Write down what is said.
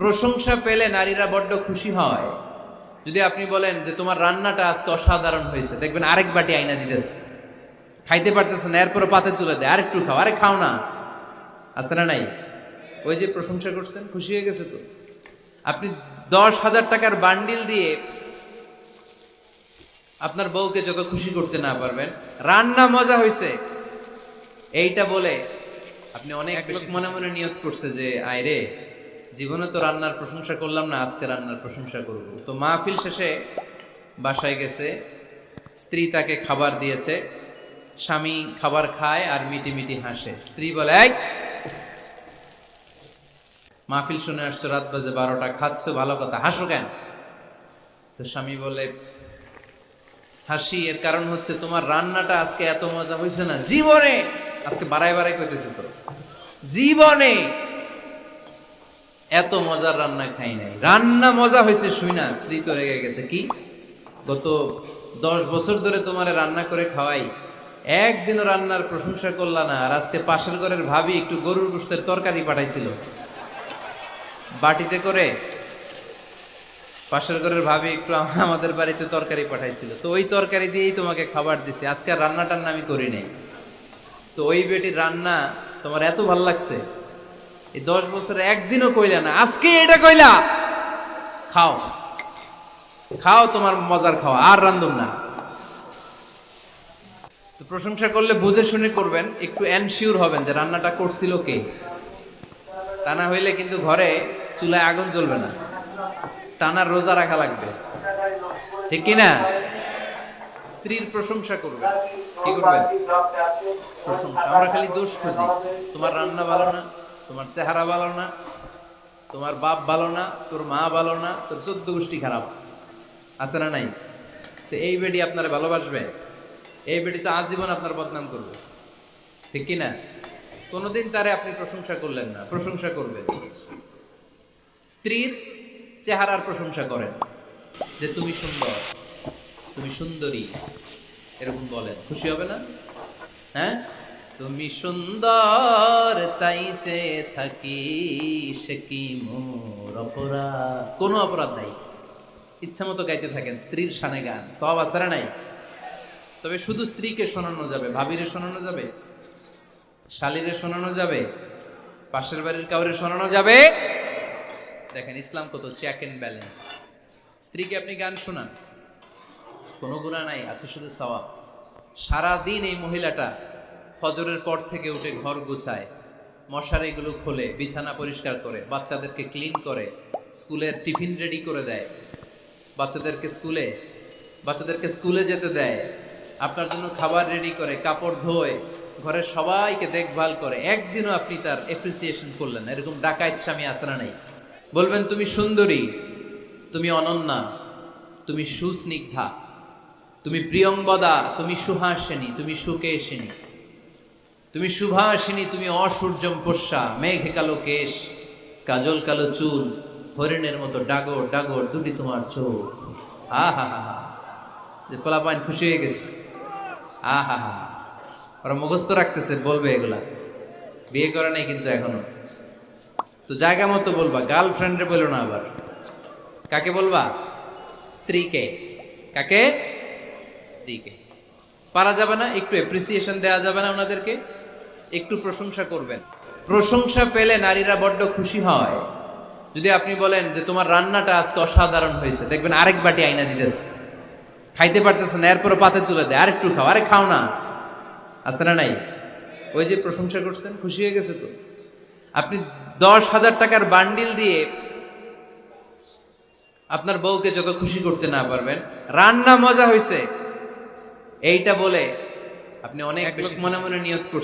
প্রশংসা পেলে নারীরা বড্ড খুশি হয়। যদি আপনি বলেন যে তোমার রান্নাটা আজকে অসাধারণ হয়েছে, দেখবেন আরেক বাটি আইনা দিতেছে, খাইতে পারতেছে না, এরপর পাতে তুলে দেয়, আরেকটু খাও, আরে খাও না, আছে না নাই? ওই যে প্রশংসা করছেন, খুশি হয়ে গেছে তো। আপনি 10,000 টাকার বান্ডিল দিয়ে আপনার বউকে যত খুশি করতে না পারবেন, রান্না মজা হয়েছে এইটা বলে আপনি অনেক বেশি মনে মনে নিয়ত করছে যে আয় রে, জীবনে তো রান্নার প্রশংসা করলাম না, আজকে রান্নার প্রশংসা করব। তো মাহফিল শেষে বাসায় গেছে, স্ত্রী তাকে খাবার দিয়েছে, স্বামী খাবার খায় আর মিটি মিটি হাসে। স্ত্রী বলে, এই মাহফিল শুনে আসছো, রাত বাজে 12টা, খাচ্ছ ভালো কথা, হাসো কেন? তো স্বামী বলে, হাসি এর কারণ হচ্ছে তোমার রান্নাটা আজকে এত মজা হয়েছে না জীবনে, আজকে বাড়াই বাড়াই করতেছে তো, জীবনে এত মজার রান্না খাই নাই, রান্না মজা হয়েছে শুই না। স্ত্রী তো রেগে গেছে, কি গত 10 বছর ধরে তোমারে রান্না করে খাওয়াই, একদিনও রান্নার প্রশংসা করলা না, আর আজকে পাশের ঘরের ভাবি একটু গরুর গোশতের তরকারি পাঠাইছিল বাটিতে করে, পাশের ঘরের ভাবি একটু আমাদের বাড়িতে তরকারি পাঠাইছিল, তো ওই তরকারি দিয়েই তোমাকে খাবার দিছে, আজকে আর রান্নাটার আমি করি নাই। তো ওই বেটির রান্না তোমার এত ভাল লাগছে, এই 10 বছরে একদিনও কইলা না, আজকে এটা কইলা, খাও খাও, তোমার মজার খাওয়া, আর রান্ধুম না। তো প্রশংসা করলে বুঝে শুনে করবেন, একটু এনশিওর হবেন যে রান্নাটা করছিল কে, তা না হইলে কিন্তু ঘরে চুলায় আগুন জ্বলবে না, টানার রোজা রাখা লাগবে, ঠিক কিনা? স্ত্রীর প্রশংসা করবেন, কি করবেন? প্রশংসা। আমরা খালি দোষ খুঁজি, তোমার রান্না ভালো না, তোমার চেহারা ভালো না, তোমার বাপ ভালো না, তোর মা ভালো না, তোর 14 গোষ্ঠী খারাপ, আছে না নাই? তো এই বেডি আপনারা ভালোবাসবে? এই বেডি তো আজীবন আপনার বদনাম করবে, ঠিক কিনা? কোনোদিন তারে আপনি প্রশংসা করলেন না, প্রশংসা করবেন। স্ত্রীর চেহারার প্রশংসা করেন, যে তুমি সুন্দর, তুমি সুন্দরী, এরকম বলেন, খুশি হবে না? হ্যাঁ, তুমি সুন্দর তাই চেয়ে থাকি, সে কি মোর অপরাধ? কোনো অপরাধ নাই, ইচ্ছা মতো গাইতে থাকেন স্ত্রীর শানে গান, সব আসারা নাই। তবে শুধু স্ত্রীকে শোনানো যাবে, ভাবিরে শোনানো যাবে, শালীরে শোনানো যাবে, পাশের বাড়ির কাউরে শোনানো যাবে? দেখেন ইসলাম কত চেক এন্ড ব্যালেন্স। স্ত্রীকে আপনি গান শোনান, কোনো গুনাহ নাই, আছে শুধু সওয়াব। সারাদিন এই মহিলাটা ফজরের পর থেকে উঠে ঘর গুছায়, মশারিগুলো খোলে, বিছানা পরিষ্কার করে, বাচ্চাদেরকে ক্লিন করে, স্কুলের টিফিন রেডি করে দেয়, বাচ্চাদেরকে স্কুলে যেতে দেয়, আপনার জন্য খাবার রেডি করে, কাপড় ধোয়, ঘরের সবাইকে দেখভাল করে। একদিনও আপনি তার এপ্রিসিয়েশন করলেন? এরকম ডাকাইত স্বামী আছে না নাই? বলবেন তুমি সুন্দরী, তুমি অনন্যা, তুমি সুস্নিগ্ধা, তুমি প্রিয়ংবদা, তুমি সুহাসিনী, তুমি সুকেশিনী, তুমি সুভাষিনী, তুমি অসূর্যম পোষ্যা, মেঘে কালো কেশ, কাজল কালো চুল, হরিণের মতো ডাগর ডাগর দুটি তোমার চোখ। আহা হা হা, যে পোলাপাইন খুশি হয়ে গেছে, আহা হা, ওরা মুখস্থ রাখতেছে, বলবে এগুলা, বিয়ে করে নাই কিন্তু এখনো। তো জায়গা মতো বলবা, গার্লফ্রেন্ডে বলো না আবার। কাকে বলবা? স্ত্রীকে। কাকে? স্ত্রীকে। পারা যাবে না? একটু অ্যাপ্রিসিয়েশন দেওয়া যাবে না ওনাদেরকে? একটু প্রশংসা করবেন। প্রশংসা পেলে নারীরা বড্ড খুশি হয়। যদি আপনি বলেন যে তোমার রান্নাটা আজকে অসাধারণ হয়েছে, দেখবেন আরেক বাটি আইনা দিতেছে, খাইতে পারতেছে না, এরপর পাতে তুলে দেয়, আরেকটু খাও, আরে খাও না, আছে না নাই? ওই যে প্রশংসা করছেন, খুশি হয়ে গেছে তো। আপনি 10,000 টাকার বান্ডিল দিয়ে আপনার বউকে যত খুশি করতে না পারবেন, রান্না মজা হয়েছে এইটা বলে আপনি অনেক বেশি মনে মনে নিয়ত করছেন।